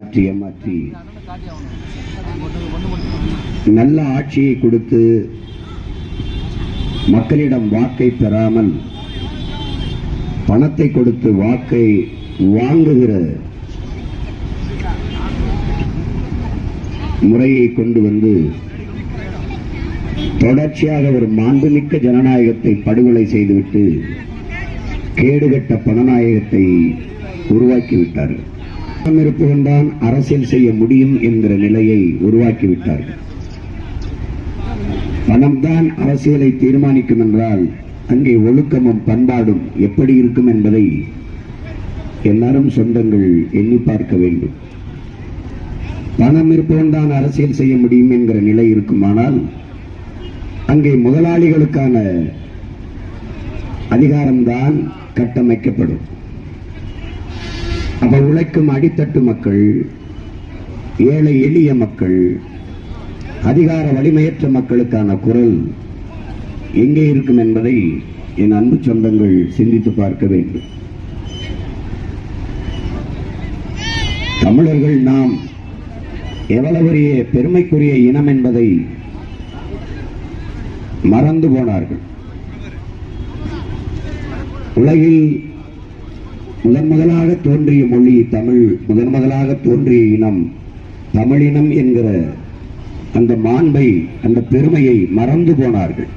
ஏமாற்றி நல்ல ஆட்சியை கொடுத்து மக்களிடம் வாக்கை பெறாமல் பணத்தை கொடுத்து வாக்கை வாங்குகிற முறையை கொண்டு வந்து தொடர்ச்சியாக ஒரு மாண்புமிக்க ஜனநாயகத்தை படுகொலை செய்துவிட்டு கேடுகட்ட பணநாயகத்தை உருவாக்கிவிட்டார்கள். பணம் இருப்பவன்தான் அரசியல் செய்ய முடியும் என்கிற நிலையை உருவாக்கிவிட்டார்கள். பணம்தான் அரசியலை தீர்மானிக்கும் என்றால் அங்கே ஒழுக்கமும் பண்பாடும் எப்படி இருக்கும் என்பதை எல்லாரும் சொந்தங்கள் எண்ணி பார்க்க வேண்டும். பணம் இருப்பவன்தான் அரசியல் செய்ய முடியும் என்கிற நிலை இருக்குமானால் அங்கே முதலாளிகளுக்கான அதிகாரம்தான் கட்டமைக்கப்படும். அப்ப உழைக்கும் அடித்தட்டு மக்கள், ஏழை எளிய மக்கள், அதிகார வலிமையற்ற மக்களுக்கான குரல் எங்கே இருக்கும் என்பதை என் அன்பு சொந்தங்கள் சிந்தித்து பார்க்க வேண்டும். தமிழர்கள் நாம் எவ்வளவு பெருமைக்குரிய இனம் என்பதை மறந்து போனார்கள். உலகில் முதன்முதலாக தோன்றிய மொழி தமிழ், முதன்முதலாக தோன்றிய இனம் தமிழினம் என்கிற அந்த மாண்பை, அந்த பெருமையை மறந்து போனார்கள்.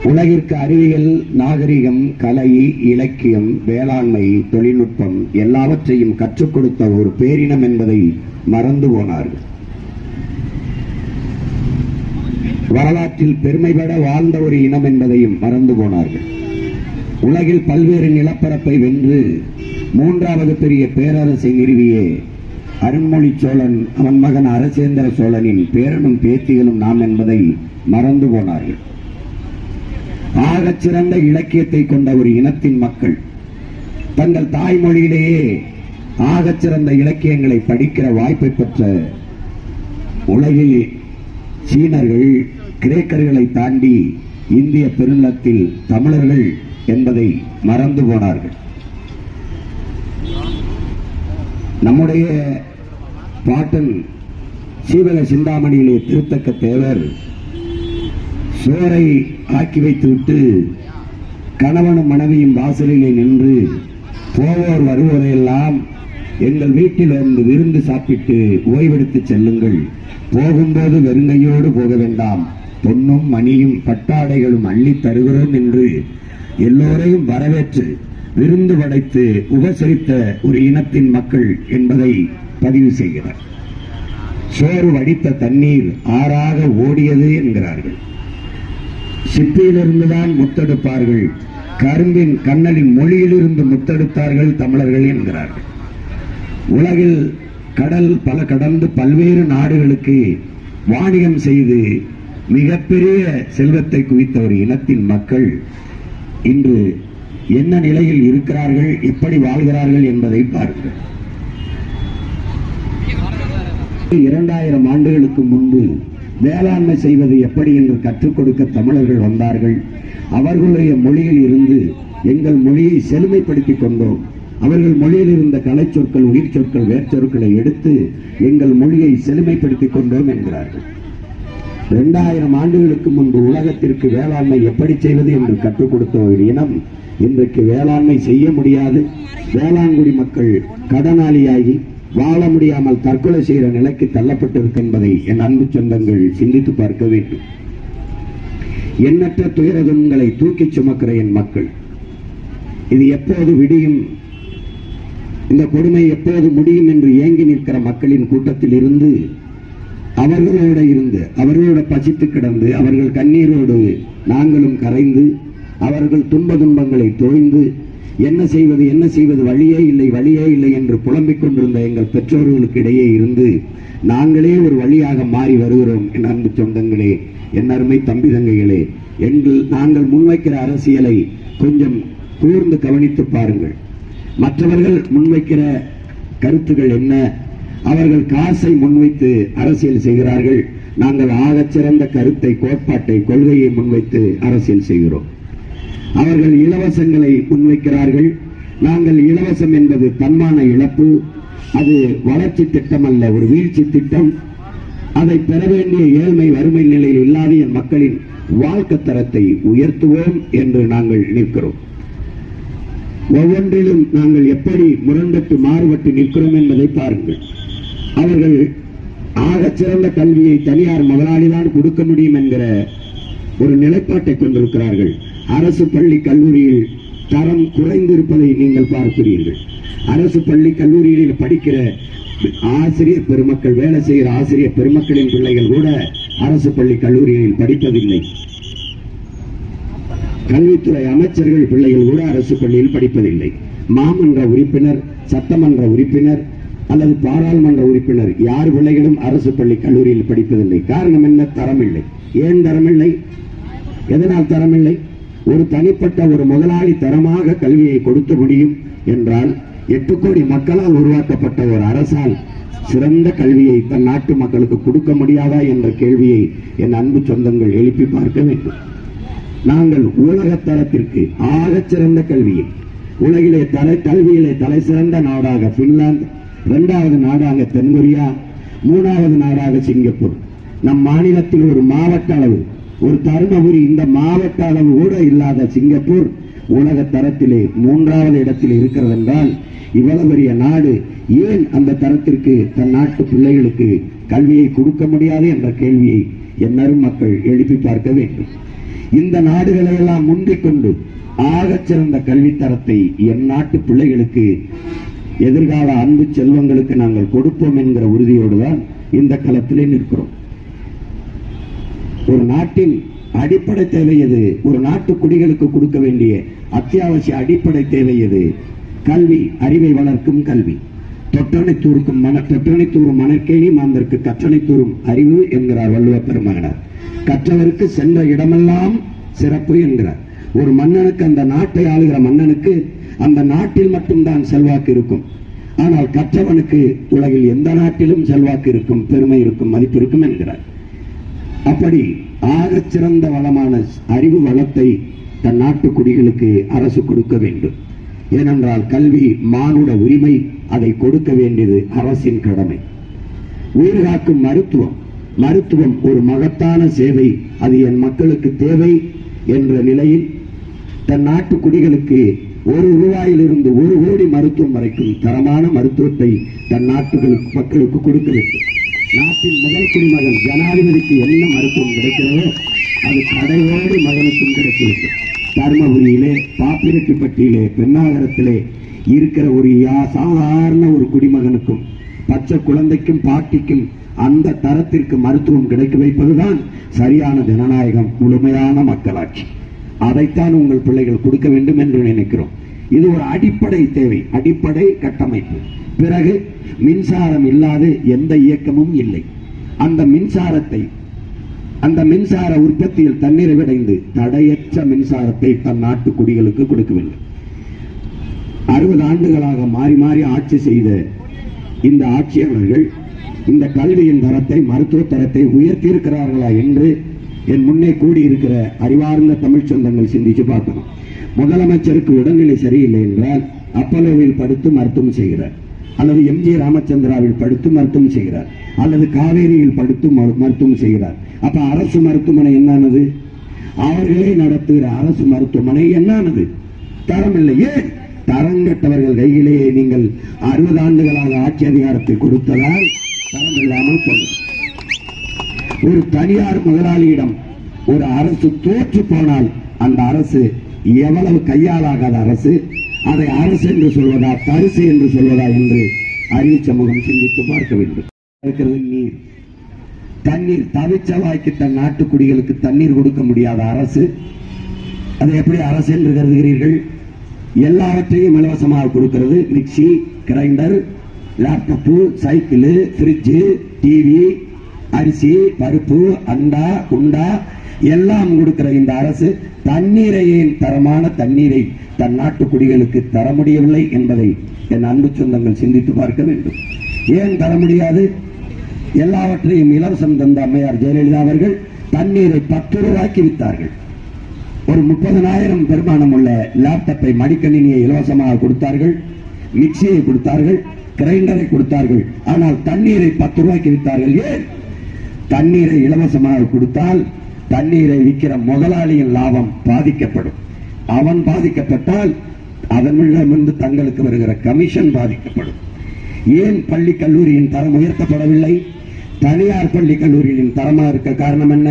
உலகிற்கு அறிவியல், நாகரிகம், கலை, இலக்கியம், வேளாண்மை, தொழில்நுட்பம் எல்லாவற்றையும் கற்றுக் கொடுத்த ஒரு பேரினம் என்பதை மறந்து போனார்கள். வரலாற்றில் பெருமைபட வாழ்ந்த ஒரு இனம் என்பதையும் மறந்து போனார்கள். உலகில் பல்வேறு நிலப்பரப்பை வென்று மூன்றாவது பெரிய பேரரசை நிறுவிய அருண்மொழி சோழன், அவன் மகன் அரசேந்திர சோழனின் பேரனும் பேத்திகளும் நாம் என்பதை மறந்து போனார்கள். ஆகச் சிறந்த இலக்கியத்தை கொண்ட ஒரு இனத்தின் மக்கள் தங்கள் தாய்மொழியிலேயே ஆகச் சிறந்த இலக்கியங்களை படிக்கிற வாய்ப்பை பெற்ற உலகில் சீனர்கள், கிரேக்கர்களை தாண்டி இந்திய பெருநிலத்தில் தமிழர்கள் என்பதை மறந்து போனார்கள். நம்முடைய பாட்டன் சீவக சிந்தாமணியிலே திருத்தக்க தேவர் சோரை ஆக்கி வைத்துவிட்டு கணவனும் மனைவியும் வாசலிலே நின்று போவோர் வருவோரையெல்லாம் எங்கள் வீட்டில் வந்து விருந்து சாப்பிட்டு ஓய்வெடுத்து செல்லுங்கள், போகும்போது வெறுங்கையோடு போக வேண்டாம், பொன்னும் மணியும் பட்டாடைகளும் அள்ளி தருகிறோம் என்று எல்லோரையும் வரவேற்று விருந்து படைத்து உபசரித்த ஒரு இனத்தின் மக்கள் என்பதை பதிவு செய்கிறார். சோறு வடித்த தண்ணீர் ஆறாக ஓடியது என்கிறார்கள். சிப்பியிலிருந்துதான் முத்தெடுப்பார்கள், கரும்பின் கண்ணலின் மொழியிலிருந்து முத்தெடுத்தார்கள் தமிழர்கள் என்கிறார்கள். உலகில் கடல் பல கடந்து பல்வேறு நாடுகளுக்கு வாணிகம் செய்து மிகப்பெரிய செல்வத்தை குவித்த ஒரு இனத்தின் மக்கள் இன்று என்ன நிலையில் இருக்கிறார்கள், எப்படி வாழ்கிறார்கள் என்பதை பாருங்கள். 2000 ஆண்டுகளுக்கு முன்பு வேளாண்மை செய்வது எப்படி என்று கற்றுக் கொடுக்க தமிழர்கள் வந்தார்கள். அவர்களுடைய மொழியில் இருந்து எங்கள் மொழியை செழுமைப்படுத்திக் கொண்டோம். அவர்கள் மொழியில் இருந்த கலை சொற்கள், உயிர் சொற்கள், வேர்ச்சொற்களை எடுத்து எங்கள் மொழியை செழுமைப்படுத்திக் கொண்டோம் என்கிறார்கள். 2000 ஆண்டுகளுக்கு முன்பு உலகத்திற்கு வேளாண்மை எப்படி செய்வது என்று கற்றுக் கொடுத்த ஒரு இனம் இன்றைக்கு வேளாண்மை செய்ய முடியாது, வேளாண்குடி மக்கள் கடனாளியாகி வாழ முடியாமல் தற்கொலை செய்கிற நிலைக்கு தள்ளப்பட்டிருக்கு என்பதை என் அன்பு சொந்தங்கள் சிந்தித்து பார்க்க வேண்டும். எண்ணற்ற துயரங்களை தூக்கி சுமக்கிற என் மக்கள், இது எப்போது விடியும், இந்த கொடுமை எப்போது முடியும் என்று ஏங்கி நிற்கிற மக்களின் கூட்டத்தில் இருந்து அவர்களோட பசித்து கிடந்து அவர்கள் கண்ணீரோடு நாங்களும் கரைந்து அவர்கள் துன்பங்களை தோய்ந்து என்ன செய்வது வழியே இல்லை என்று புலம்பிக் கொண்டிருந்த எங்கள் பெற்றோர்களுக்கு இடையே இருந்து நாங்களே ஒரு வழியாக மாறி வருகிறோம். என் அன்பு சொந்தங்களே, என் அருமை தம்பி தங்கைகளே, நாங்கள் முன்வைக்கிற அரசியலை கொஞ்சம் கூர்ந்து கவனித்து பாருங்கள். மற்றவர்கள் முன்வைக்கிற கருத்துக்கள் என்ன? அவர்கள் காசை முன்வைத்து அரசியல் செய்கிறார்கள். நாங்கள் ஆகச்சிறந்த கருத்தை, கோட்பாட்டை, கொள்கையை முன்வைத்து அரசியல் செய்கிறோம். அவர்கள் இலவசங்களை முன்வைக்கிறார்கள், நாங்கள் இலவசம் என்பது தன்மான இழப்பு, அது வளர்ச்சி திட்டம் அல்ல, ஒரு வீழ்ச்சி திட்டம். அதை பெற வேண்டிய ஏழ்மை வறுமை நிலையில் இல்லாத என் மக்களின் வாழ்க்கை தரத்தை உயர்த்துவோம் என்று நாங்கள் நிற்கிறோம். ஒவ்வொன்றிலும் நாங்கள் எப்படி முரண்பட்டு மாறுபட்டு நிற்கிறோம் என்பதை பாருங்கள். அவர்கள் ஆகச் சிறந்த கல்வியை தனியார் முதலாளிதான் கொடுக்க முடியும் என்கிற ஒரு நிலைப்பாட்டை கொண்டிருக்கிறார்கள். அரசு பள்ளி கல்லூரியில் தரம் குறைந்திருப்பதை நீங்கள் பார்க்கிறீர்கள். அரசு பள்ளி கல்லூரிகளில் படிக்கிற ஆசிரியர் பெருமக்கள், வேலை செய்கிற ஆசிரியர் பெருமக்களின் பிள்ளைகள் கூட அரசு பள்ளி கல்லூரிகளில் படிப்பதில்லை. கல்வித்துறை அமைச்சர்கள் பிள்ளைகள் கூட அரசு பள்ளியில் படிப்பதில்லை. மாமன்ற உறுப்பினர், சட்டமன்ற உறுப்பினர் அல்லது பாராளுமன்ற உறுப்பினர் யார் பிள்ளைகளும் அரசு பள்ளி கல்லூரியில் படிப்பதில்லை. காரணம் என்ன? தரமில்லை. ஏன் தரமில்லை? எதனால் தரமில்லை? ஒரு தனிப்பட்ட ஒரு முதலாளி தரமாக கல்வியை கொடுக்க முடியும் என்றால் 8 கோடி மக்களால் உருவாக்கப்பட்ட ஒரு அரசால் சிறந்த கல்வியை தன் நாட்டு மக்களுக்கு கொடுக்க முடியாதா என்ற கேள்வியை என் அன்பு சொந்தங்கள் எழுப்பி பார்க்க வேண்டும். நாங்கள் உலக தரத்திற்கு ஆகச் சிறந்த கல்வியை, உலகிலே கல்வியிலே தலை சிறந்த நாடாக பின்லாந்து, 2வது நாடாக தென்கொரியா, 3வது நாடாக சிங்கப்பூர், நம் மாநிலத்தில் ஒரு மாவட்ட அளவு, ஒரு தருமபுரி இந்த மாவட்ட அளவு கூட இல்லாத சிங்கப்பூர் உலக தரத்திலே 3வது இடத்தில் இருக்கிறது என்றால் இவ்வளவு பெரிய நாடு ஏன் அந்த தரத்திற்கு தன் நாட்டு பிள்ளைகளுக்கு கல்வியை கொடுக்க முடியாது என்ற கேள்வியை எந்நரும் மக்கள் எழுப்பி பார்க்க வேண்டும். இந்த நாடுகளை எல்லாம் முந்திக் கொண்டு ஆகச் சிறந்த கல்வித்தரத்தை என் நாட்டு பிள்ளைகளுக்கு, எதிர்கால அன்பு செல்வங்களுக்கு நாங்கள் கொடுப்போம் என்கிற உறுதியோடு தான் இந்த களத்திலே நிற்கிறோம். ஒரு நாட்டின் அடிப்படை தேவை எது? ஒரு நாட்டு குடிகளுக்கு கொடுக்க வேண்டிய அத்தியாவசிய அடிப்படை தேவை எது? கல்வி, அறிவை வளர்க்கும் கல்வி. தொட்டனை தூரும் மணற்கேணி மாந்தருக்கு கற்றனை தூரும் அறிவு என்கிறார் வள்ளுவ பெருமகனார். கற்றவருக்கு சென்ற இடமெல்லாம் சிறப்பு என்கிறார். ஒரு மன்னனுக்கு, அந்த நாட்டை ஆளுகிற மன்னனுக்கு அந்த நாட்டில் மட்டும்தான் செல்வாக்கு இருக்கும். ஆனால் கற்றவனுக்கு உலகில் எந்த நாட்டிலும் செல்வாக்கு இருக்கும், பெருமை இருக்கும், மதிப்பு இருக்கும் என்கிறார். அப்படி ஆகச் சிறந்த வளமான அறிவு வளத்தை தன் நாட்டு குடிகளுக்கு அரசு கொடுக்க வேண்டும். ஏனென்றால் கல்வி மானுட உரிமை, அதை கொடுக்க வேண்டியது அரசின் கடமை. உயிர்காக்கும் மருத்துவம் ஒரு மகத்தான சேவை, அது என் மக்களுக்கு தேவை என்ற நிலையில் தன் நாட்டு குடிகளுக்கு 1 ரூபாயிலிருந்து 1 கோடி மருத்துவம் வரைக்கும் தரமான மருத்துவத்தை தன் நாட்டு மக்களுக்கு கொடுக்க வேண்டும். நாட்டின் முதல் குடிமகன் ஜனாதிபதிக்கு என்ன மருத்துவம் கிடைக்கிறதோ அது கடையோடு மகனுக்கும் கிடைக்க வேண்டும். தருமபுரியிலே, பாப்பிரெட்டிப்பட்டியிலே, பெண்ணாகரத்திலே இருக்கிற ஒரு சாதாரண ஒரு குடிமகனுக்கும், பச்சை குழந்தைக்கும், பாட்டிக்கும் அந்த தரத்திற்கு மருத்துவம் கிடைக்க வைப்பதுதான் சரியான ஜனநாயகம், முழுமையான மக்களாட்சி. அதைத்தான் உங்கள் பிள்ளைகள் கொடுக்க வேண்டும் என்று நினைக்கிறோம். இது ஒரு அடிப்படை தேவை, அடிப்படை கட்டமைப்பு. பிறகு மின்சாரம் இல்லாத எந்த இயக்கமும் இல்லை. அந்த மின்சார உற்பத்தியில் தன்னிறைவடைந்து தடையற்ற மின்சாரத்தை தன் நாட்டு குடிகளுக்கு கொடுக்க வேண்டும். 60 ஆண்டுகளாக மாறி மாறி ஆட்சி செய்த இந்த ஆட்சியாளர்கள் இந்த கல்வியின் தரத்தை, மருத்துவ தரத்தை உயர்த்தி இருக்கிறார்களா என்று என் முன்னே கூடியிருக்கிற அறிவார்ந்த தமிழ் சொந்தங்கள் சிந்திச்சு பார்க்கணும். முதலமைச்சருக்கு உடல்நிலை சரியில்லை என்றால் அப்பலோவில் படுத்து மருத்துவம் செய்கிறார், அல்லது MG ராமச்சந்திராவில் படுத்து மருத்துவம் செய்கிறார், அல்லது காவேரியில் படுத்து மருத்துவம் செய்கிறார். அப்ப அரசு மருத்துவமனை என்னானது? அவர்களே நடத்துகிற அரசு மருத்துவமனை என்னானது? தரம் இல்லையே. தரங்கட்டவர்கள் கையிலேயே நீங்கள் 60 ஆண்டுகளாக ஆட்சி அதிகாரத்தை கொடுத்ததால் தரம் இல்லாமல் போனது. ஒரு தனியார் முதலாளியிடம் ஒரு அரசு தோற்று போனால் அந்த அரசு எவ்வளவு கையாளாகாத அரசு, அதை அரசு என்று சொல்வதா, தரிசு என்று சொல்வதா என்று அறிவு சமூகம் சிந்தித்து பார்க்க வேண்டும். நீர், தண்ணீர், தவிச்சவாய்க்கு தன் நாட்டு குடிகளுக்கு தண்ணீர் கொடுக்க முடியாத அரசு, அதை எப்படி அரசு என்று கருதுகிறீர்கள்? எல்லாவற்றையும் இலவசமாக கொடுக்கிறது. Mixie, grinder, laptop, cycle, fridge, TV, அரிசி, பருப்பு, அண்டா, குண்டா எல்லாம் கொடுக்கிற இந்த அரசு தண்ணீரையே, தரமான தண்ணீரை தன் நாட்டு குடிகளுக்கு தர முடியவில்லை என்பதை என் அன்பு சொந்தங்கள் சிந்தித்து பார்க்க வேண்டும். ஏன் தர முடியாது? எல்லாவற்றையும் இலவசம் தந்த அம்மையார் ஜெயலலிதா அவர்கள் தண்ணீரை 10 ரூபாய்க்கு வித்தார்கள். ஒரு 30,000 பெருமானம் உள்ள லேப்டாப்பை மடிக்கணினியை இலவசமாக கொடுத்தார்கள், மிக்சியை கொடுத்தார்கள், கிரைண்டரை கொடுத்தார்கள். ஆனால் தண்ணீரை 10 ரூபாய்க்கு வித்தார்கள். ஏன்? தண்ணீரை இலவசமாக கொடுத்தால் தண்ணீரை விற்கிற முதலாளியின் லாபம் பாதிக்கப்படும். அவன் பாதிக்கப்பட்டால் அதனிடமிருந்து தங்களுக்கு வருகிற கமிஷன் பாதிக்கப்படும். ஏன் பள்ளி கல்லூரியின் தரம் உயர்த்தப்படவில்லை? தனியார் பள்ளி கல்லூரிகளின் தரமாக இருக்க காரணம் என்ன?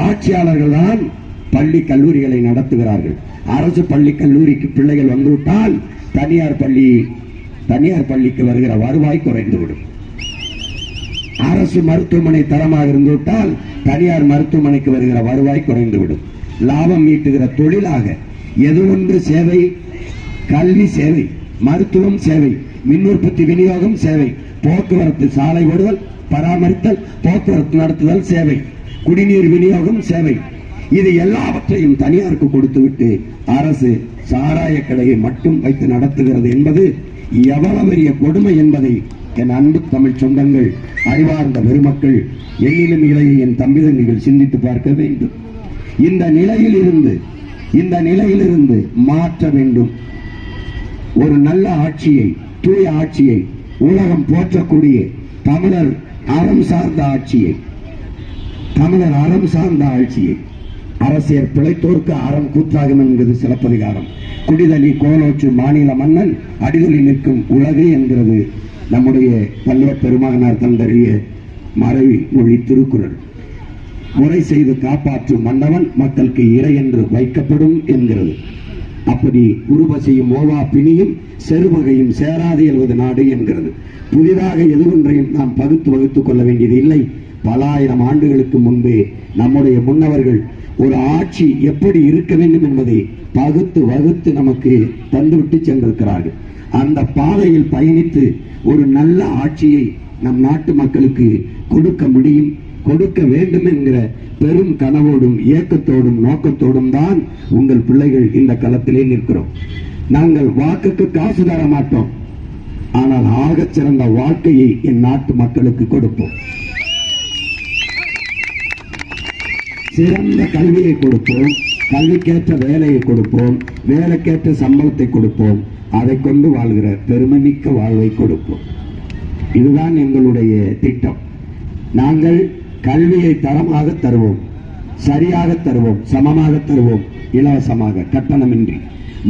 ஆட்சியாளர்கள் தான் பள்ளி கல்லூரிகளை நடத்துகிறார்கள். அரசு பள்ளி கல்லூரிக்கு பிள்ளைகள் வந்துவிட்டால் தனியார் பள்ளிக்கு வருகிற வருவாய் குறைந்துவிடும். அரசு மருத்துவமனை தரமாக இருந்துவிட்டால் தனியார் மருத்துவமனைக்கு வருகிற வருவாய் குறைந்துவிடும். லாபம் ஈட்டுகிற தொழிலாக எது ஒன்று சேவை, கல்வி சேவை, மருத்துவம் சேவை, மின் உற்பத்தி விநியோகம் சேவை, போக்குவரத்து சாலை ஓடுதல் பராமரித்தல், போக்குவரத்து நடத்துதல் சேவை, குடிநீர் விநியோகம் சேவை. இது எல்லாவற்றையும் தனியாருக்கு கொடுத்துவிட்டு அரசு சாராய கடையை மட்டும் வைத்து நடத்துகிறது என்பது எவ்வளவு பெரிய கொடுமை என்பதை என் அன்பு தமிழ் சொந்தங்கள், அறிவார்ந்த பெருமக்கள், எண்ணிலும் இளைய என் தம்பிதங்கள் சிந்தித்து பார்க்க வேண்டும். இந்த நிலையிலிருந்து மாற்ற வேண்டும். ஒரு நல்ல ஆட்சியை, தூய ஆட்சியை, உலகம் போற்றக்கூடிய தமிழர் அறம் சார்ந்த ஆட்சியை, அரசியல் பிழைத்தோர்க்கு அறம் கூத்தாகும் என்கிறது சிலப்பதிகாரம். குடிதலி கோலோச்சு மாநில மன்னன் அடிதலில் நிற்கும் உலகு என்கிறது நம்முடைய வள்ளுவ பெருமகனார் தந்தறிய மறைவி மொழி திருக்குறள். முறை செய்து காப்பாற்றும் மன்னவன் மக்களுக்கு இறை என்று வைக்கப்படும் என்கிறது. அப்படி உருவசையும் ஓவா பிணியும் செருவகையும் சேராது எழுவது நாடு என்கிறது. புதிதாக எதுவொன்றையும் நாம் வகுத்துக் கொள்ள வேண்டியது இல்லை. பல ஆயிரம் ஆண்டுகளுக்கு முன்பே நம்முடைய முன்னவர்கள் ஒரு ஆட்சி எப்படி இருக்க வேண்டும் என்பதை வகுத்து நமக்கு தந்துவிட்டு சென்றிருக்கிறார்கள். அந்த பாதையில் பயணித்து ஒரு நல்ல ஆட்சியை நம் நாட்டு மக்களுக்கு கொடுக்க முடியும், கொடுக்க வேண்டும் என்கிற பெரும் கனவோடும் இயக்கத்தோடும் நோக்கத்தோடும் தான் உங்கள் பிள்ளைகள் இந்த களத்திலே நிற்கிறோம். நாங்கள் வாக்குக்கு காசு தர மாட்டோம், ஆனால் ஆகச் சிறந்த வாழ்க்கையை என் நாட்டு மக்களுக்கு கொடுப்போம். சிறந்த கல்வியை கொடுப்போம், கல்விக்கேற்ற வேலையை கொடுப்போம், வேலைக்கேற்ற சம்பளத்தை கொடுப்போம், அதை கொண்டு வாழ்கிற பெருமைமிக்க வாழ்வை கொடுப்போம். இதுதான் எங்களுடைய திட்டம். நாங்கள் கல்வியை தரமாக தருவோம், சரியாக தருவோம், சமமாக தருவோம், இலவசமாக கட்டணமின்றி.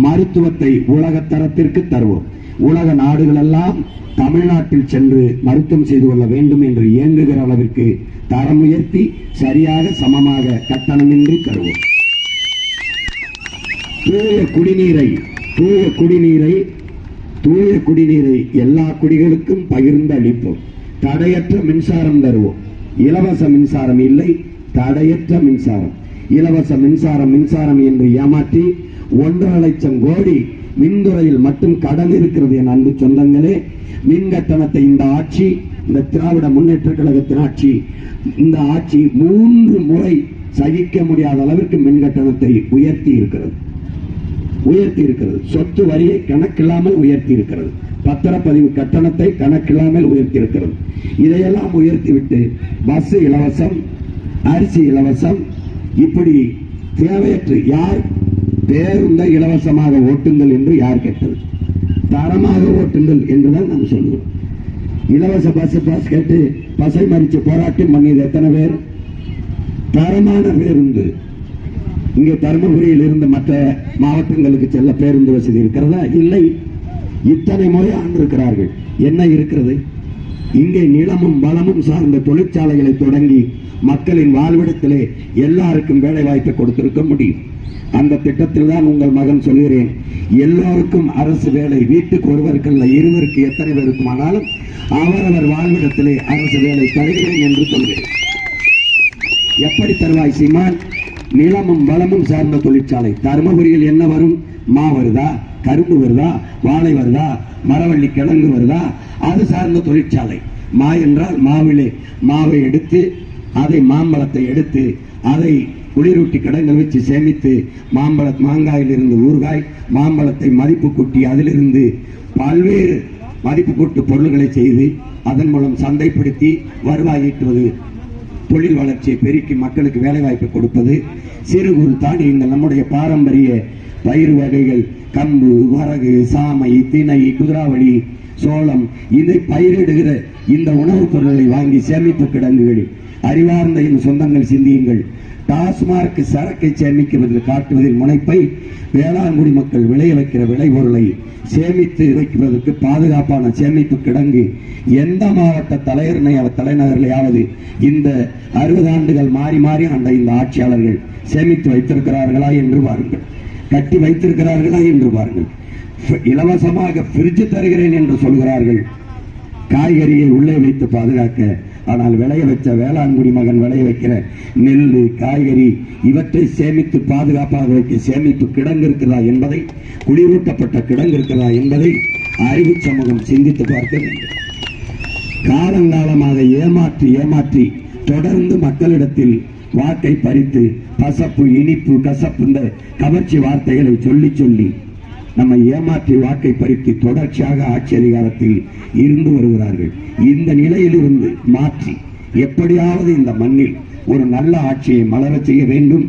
மருத்துவத்தை உலக தரத்திற்கு தருவோம். உலக நாடுகளெல்லாம் தமிழ்நாட்டில் சென்று மருத்துவம் செய்து கொள்ள வேண்டும் என்று இயங்குகிற அளவிற்கு தரம் உயர்த்தி சரியாக சமமாக கட்டணமின்றி தருவோம். தூய குடிநீரை எல்லா குடிகளுக்கும் பகிர்ந்து அளிப்போம். தடையற்ற மின்சாரம் தருவோம். இலவச மின்சாரம் இல்லை, தடையற்ற மின்சாரம். இலவச மின்சாரம் என்று ஏமாற்றி 1.5 லட்சம் கோடி மின்துறையில் மட்டும் கடன் இருக்கிறது. என் அன்பு சொந்தங்களே, மின் கட்டணத்தை இந்த திராவிட முன்னேற்ற கழகத்தின் ஆட்சி, இந்த ஆட்சி 3 முறை சகிக்க முடியாத அளவிற்கு மின் கட்டணத்தை உயர்த்தி இருக்கிறது. சொத்து வரியை கணக்கில்லாமல் உயர்த்தி இருக்கிறது. பத்திரப்பதிவு கட்டணத்தை கணக்கில்லாமல் உயர்த்தி இருக்கிறது. இதையெல்லாம் உயர்த்திவிட்டு பஸ் இலவசம், அரிசி இலவசம், இப்படி தேவையற்று யார் பேருந்தை இலவசமாக ஓட்டுங்கள் என்று யார் கேட்டது? தரமாக ஓட்டுங்கள் என்றுதான் நாம் சொல்லுவோம். இலவச பாஸ் கேட்டு பசை மறிச்சு போராட்டம் பண்ணியது எத்தனை பேர்? தரமான பேருந்து. இங்கே தருமபுரியில் இருந்து மற்ற மாவட்டங்களுக்கு செல்ல பேருந்து வசதி இருக்கிறதா? இல்லை. இத்தனை முறை ஆண்டிருக்கிறார்கள். என்ன இருக்கிறது? இங்கே நிலமும் வளமும் சார்ந்த தொழிற்சாலைகளை தொடங்கி மக்களின் வாழ்விடத்திலே எல்லாருக்கும் வேலை வாய்ப்பை கொடுத்திருக்க முடியும். அந்த திட்டத்தில் தான் உங்கள் மகன் சொல்கிறேன், எல்லோருக்கும் அரசு வேலை, வீட்டுக்கு ஒருவருக்கு அல்ல, இருவருக்கு எத்தனை பேருக்கும் ஆனாலும் அவரவர் வாழ்விடத்திலே அரசு வேலை தருகிறேன் என்று சொல்கிறேன். எப்படி தருவாய் சீமான்? நிலமும் வளமும் சார்ந்த தொழிற்சாலை. தருமபுரியில் என்ன வரும்? மா வருதா, கரும்பு வருதா, வாழை வருதா, மரவள்ளி கிழங்கு வருதா? அது சார்ந்த தொழிற்சாலை. மா என்றால் மாவிலே மாவை எடுத்து, அதை மாம்பழத்தை எடுத்து, அதை குளிரூட்டி கிடங்கள் வச்சு சேமித்து, மாங்காயில் இருந்து ஊறுகாய், மாம்பழத்தை மதிப்பு கூட்டி அதிலிருந்து பல்வேறு மதிப்பு கூட்டு பொருள்களை செய்து அதன் மூலம் சந்தைப்படுத்தி வருவாய் ஈட்டுவது தொழில் வளர்ச்சியை பெருக்கி மக்களுக்கு வேலை வாய்ப்பு கொடுப்பது, சிறு குறு தானியங்கள், நம்முடைய பாரம்பரிய பயிர் வகைகள், கம்பு, வரகு, சாமை, திணை, குதிராவளி, சோளம், இதை பயிரிடுகிற இந்த உணவுப் பொருட்களை வாங்கி சேமிப்பு கிடங்குகளில் அறிவார்ந்த என் சொந்தங்கள் சிந்தியுங்கள். டாஸ்மார்க் சரக்கை சேமிக்குவதில் காட்டுவதில் முனைப்பை வேளாண்குடி மக்கள் விளைய வைக்கிற விளைபொருளை சேமித்து வைப்பதற்கு பாதுகாப்பான சேமிப்பு கிடங்கு எந்த மாவட்ட தலைநகரிலேயாவது இந்த 60 ஆண்டுகள் மாறி மாறி ஆண்ட இந்த ஆட்சியாளர்கள் சேமித்து வைத்திருக்கிறார்களா என்று பாருங்கள், கட்டி வைத்திருக்கிறார்களா என்று பாருங்கள். இலவசமாக பிரிட்ஜ் தருகிறேன் என்று சொல்கிறார்கள் காய்கறியை உள்ளே வைத்து பாதுகாக்க. ஆனால் விளைய வச்ச வேளாண்குடி மகன் விளைய வைக்கிற நெல், காய்கறி இவற்றை சேமித்து பாதுகாப்பாக வைக்க சேமிப்பு கிடங்கு இருக்கிறதா என்பதை, குளிரூட்டப்பட்ட கிடங்கு இருக்கிறதா என்பதை அறிவு சமூகம் சிந்தித்து பார்க்க வேண்டும். காலங்காலமாக ஏமாற்றி தொடர்ந்து மக்களிடத்தில் வாக்கை பறித்து பசப்பு, இனிப்பு, கசப்பு இந்த கவர்ச்சி வார்த்தைகளை சொல்லி நம்மை ஏமாற்றி வாக்கை பறித்து தொடர்ச்சியாக ஆட்சி அதிகாரத்தில் இருந்து வருகிறார்கள். இந்த நிலையிலிருந்து மாற்றி எப்படியாவது இந்த மண்ணில் ஒரு நல்ல ஆட்சியை மலரச் செய்ய வேண்டும்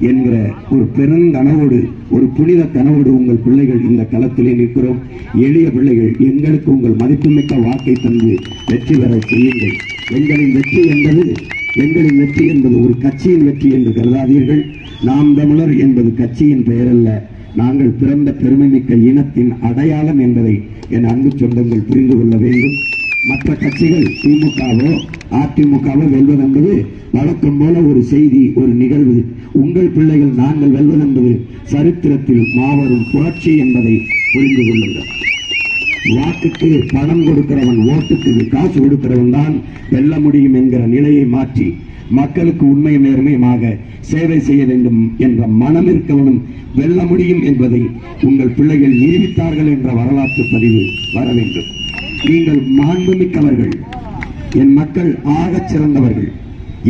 என்கிற ஒரு பெருங்கனவோடு, ஒரு புனித கனவோடு உங்கள் பிள்ளைகள் இந்த களத்திலே நிற்கிறோம். எளிய பிள்ளைகள், எங்களுக்கு உங்கள் மதிப்புமிக்க வாக்கை தந்து வெற்றி பெற செய்யுங்கள். எங்களின் வெற்றி என்பது ஒரு கட்சியின் வெற்றி என்று கருதாதீர்கள். நாம் தமிழர் என்பது கட்சியின் பெயர் அல்ல, நாங்கள் பிறந்த பெருமைமிக்க இனத்தின் அடையாளம் என்பதை என் அன்பு சொந்தங்கள் புரிந்து கொள்ள வேண்டும். மற்ற கட்சிகள் திமுகவோ அதிமுகவோ வெல்வதென்பது வழக்கம் போல ஒரு செய்தி, ஒரு நிகழ்வு. உங்கள் பிள்ளைகள் நாங்கள் வெல்வதென்பது சரித்திரத்தில் மாபெரும் புரட்சி என்பதை புரிந்து கொள்ளுங்கள். வாக்குக்கு பணம் கொடுக்கிறவன், ஓட்டுக்கு காசு கொடுக்கிறவன் தான் வெல்ல முடியும் என்கிற நிலையை மாற்றி மக்களுக்கு உண்மை நேர்மையாக சேவை செய்ய வேண்டும் என்ற மனம் இருக்கவனும் வெல்ல முடியும் என்பதை உங்கள் பிள்ளைகள் நிரூபித்தார்கள் என்ற வரலாற்று பதிவு வர வேண்டும். நீங்கள் மாண்புமிக்கவர்கள், என் மக்கள் ஆகச் சிறந்தவர்கள்,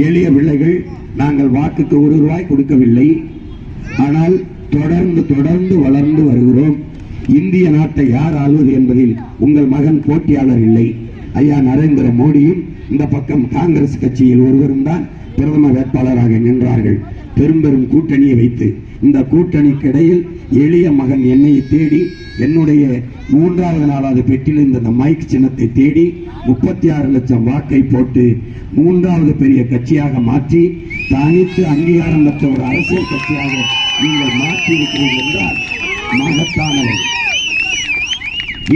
எளிய பிள்ளைகள். நாங்கள் வாக்குக்கு 1 ரூபாய் கொடுக்கவில்லை, ஆனால் தொடர்ந்து வளர்ந்து வருகிறோம். இந்திய நாட்டை யார் ஆள்வது என்பதில் உங்கள் மகன் போட்டியாளர் இல்லை. ஐயா நரேந்திர மோடியும் இந்த பக்கம் காங்கிரஸ் கட்சியில் ஒருவரும் தான் பிரதம வேட்பாளராக நின்றார்கள். பெரும் கூட்டணியை வைத்து இந்த கூட்டணிக்கு இடையில் எளிய மகன் என்னை தேடி என்னுடைய 3வது நாளாவது பெற்றில் இந்த மைக் சின்னத்தை தேடி 36 லட்சம் வாக்கை போட்டு 3வது பெரிய கட்சியாக மாற்றி தனித்து அங்கீகாரம் பெற்ற ஒரு அரசியல் கட்சியாக நீங்கள் மாற்றி இருக்கிறீர்கள் என்றால் மகத்தானவை.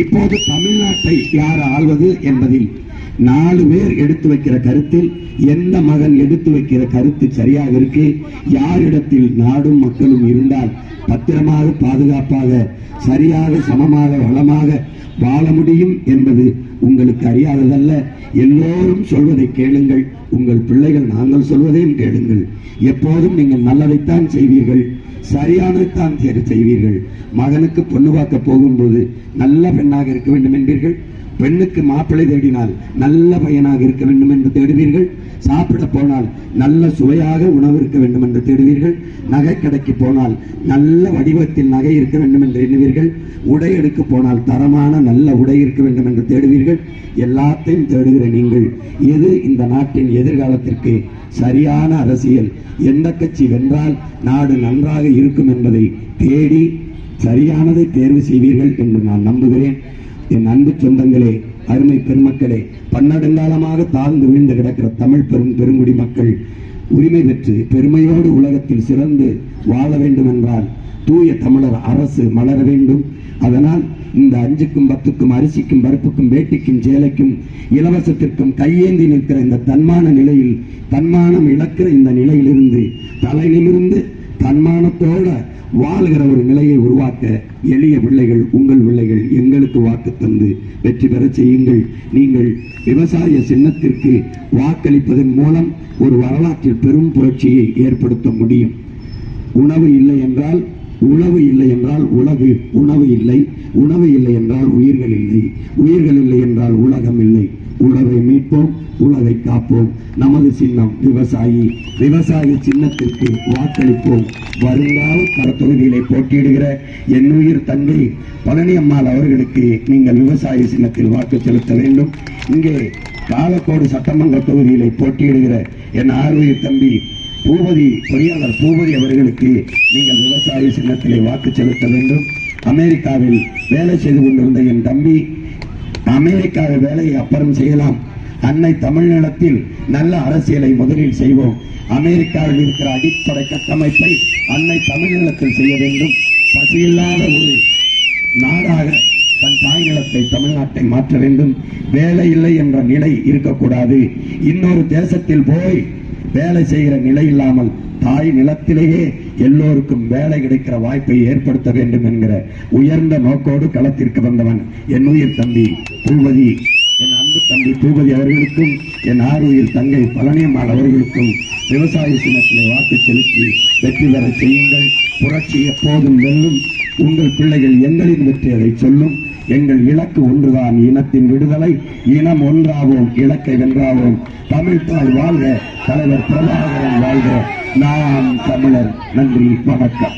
இப்போது தமிழ்நாட்டை யார் ஆள்வது என்பதில் 4 பேர் எடுத்து வைக்கிற கருத்தில் எந்த மகன் எடுத்து வைக்கிற கருத்து சரியாக இருக்கு, யாரிடத்தில் நாடும் மக்களும் இருந்தால் பத்திரமாக, பாதுகாப்பாக, சரியாக, சமமாக, வளமாக வாழ முடியும் என்பது உங்களுக்கு அறியாததல்ல. எல்லோரும் சொல்வதை கேளுங்கள், உங்கள் பிள்ளைகள் நாங்கள் சொல்வதையும் கேளுங்கள். எப்போதும் நீங்கள் நல்லதைத்தான் செய்வீர்கள், சரியானதைத்தான் செய்வீர்கள். மகனுக்கு பொண்ணு பார்க்க போகும்போது நல்ல பெண்ணாக இருக்க வேண்டும் என்பீர்கள். பெண்ணுக்கு மாப்பிள்ளை தேடினால் நல்ல பையனாக இருக்க வேண்டும் என்று தேடுவீர்கள். சாப்பிட போனால் நல்ல சுவையாக உணவு இருக்க வேண்டும் என்று தேடுவீர்கள். நகை கடைக்கு போனால் நல்ல வடிவத்தில் நகை இருக்க வேண்டும் என்று எண்ணுவீர்கள். உடை எடுக்க போனால் தரமான நல்ல உடை இருக்க வேண்டும் என்று தேடுவீர்கள். எல்லாத்தையும் தேடுகிற நீங்கள் எது இந்த நாட்டின் எதிர்காலத்திற்கு சரியான அரசியல், எந்த கட்சி வென்றால் நாடு நன்றாக இருக்கும் என்பதை தேடி சரியானதை தேர்வு செய்வீர்கள் என்று நான் நம்புகிறேன். என் அன்பு சொந்தங்களே, அருமை பெருமக்களே, பன்னெடுங்காலமாக தாழ்ந்து வீழ்ந்து கிடக்கிற தமிழ் பெருங்குடி மக்கள் உரிமை பெற்று பெருமையோடு உலகத்தில் சிறந்து வாழ வேண்டும் என்றால் தூய தமிழர் அரசு மலர வேண்டும். அதனால் இந்த 5க்கும் 10க்கும் அரிசிக்கும் பருப்புக்கும் வேட்டிக்கும் சேலைக்கும் இலவசத்திற்கும் கையேந்தி நிற்கிற இந்த தன்மான நிலையில், தன்மானம் இழக்கிற இந்த நிலையிலிருந்து தலை நிமிர்ந்து தன்மானத்தோட வாழ்கிற ஒரு நிலையை உருவாக்க எளிய பிள்ளைகள், உங்கள் பிள்ளைகள் எங்களுக்கு வாக்கு தந்து வெற்றி பெற செய்யுங்கள். நீங்கள் விவசாய சின்னத்திற்கு வாக்களிப்பதன் மூலம் ஒரு வரலாற்றில் பெரும் புரட்சியை ஏற்படுத்த முடியும். உணவு இல்லை என்றால் உழவு இல்லை என்றால் உணவு இல்லை, உணவு இல்லை என்றால் உயிர்கள் இல்லை, உயிர்கள் இல்லை என்றால் உலகம் இல்லை. உழவை மீட்போம், உலகை காப்போம். நமது சின்னம் விவசாயி, விவசாய சின்னத்திற்கு வாக்களிப்போம். வருங்கால தொகுதியிலே போட்டியிடுகிற என்னுயிர் தங்கை பழனி அம்மாள் அவர்களுக்கு நீங்கள் விவசாய சின்னத்தில் வாக்கு செலுத்த வேண்டும். இங்கே பாலக்கோடு சட்டமன்ற தொகுதியிலே போட்டியிடுகிற என் ஆர்வலர் தம்பி பூபதி, பொறியாளர் பூபதி அவர்களுக்கு நீங்கள் விவசாய சின்னத்திலே வாக்கு செலுத்த வேண்டும். அமெரிக்காவில் வேலை செய்து கொண்டிருந்த என் தம்பி, அமெரிக்காவில் வேலையை அப்புறம் செய்யலாம், அன்னை தமிழ்நிலத்தில் நல்ல அரசியலை முதலில் செய்வோம். அமெரிக்காவில் இருக்கிற அடிப்படை கட்டமைப்பை அன்னை தமிழ்நிலத்தில் செய்ய வேண்டும். பசியில்லாத ஒரு நாடாக தன் தாய் நிலத்தை, தமிழ்நாட்டை மாற்ற வேண்டும். வேலை இல்லை என்ற நிலை இருக்கக்கூடாது. இன்னொரு தேசத்தில் போய் வேலை செய்கிற நிலை இல்லாமல் தாய் நிலத்திலேயே எல்லோருக்கும் வேலை கிடைக்கிற வாய்ப்பை ஏற்படுத்த வேண்டும் என்கிற உயர்ந்த நோக்கோடு களத்திற்கு வந்தவன் என் உயிர் தம்பி பூபதி. என் அன்பு தம்பி பூபதி அவர்களுக்கும் என் ஆறுயிர் தங்கை பழனியம்மாள் அவர்களுக்கும் விவசாய சின்னத்திலே வாக்கு செலுத்தி வெற்றி பெற செய்யுங்கள். புரட்சி எப்போதும் வெல்லும். உங்கள் பிள்ளைகள் எங்களின் வெற்றி அதை சொல்லும். எங்கள் இலக்கு ஒன்றுதான், இனத்தின் விடுதலை. இனம் ஒன்றாவோம், இலக்கை வென்றாவோம். தமிழ்தாய் வாழ்க, தலைவர் பிரபாகரன் வாழ்க. நாம் தமிழர். நன்றி, வணக்கம்.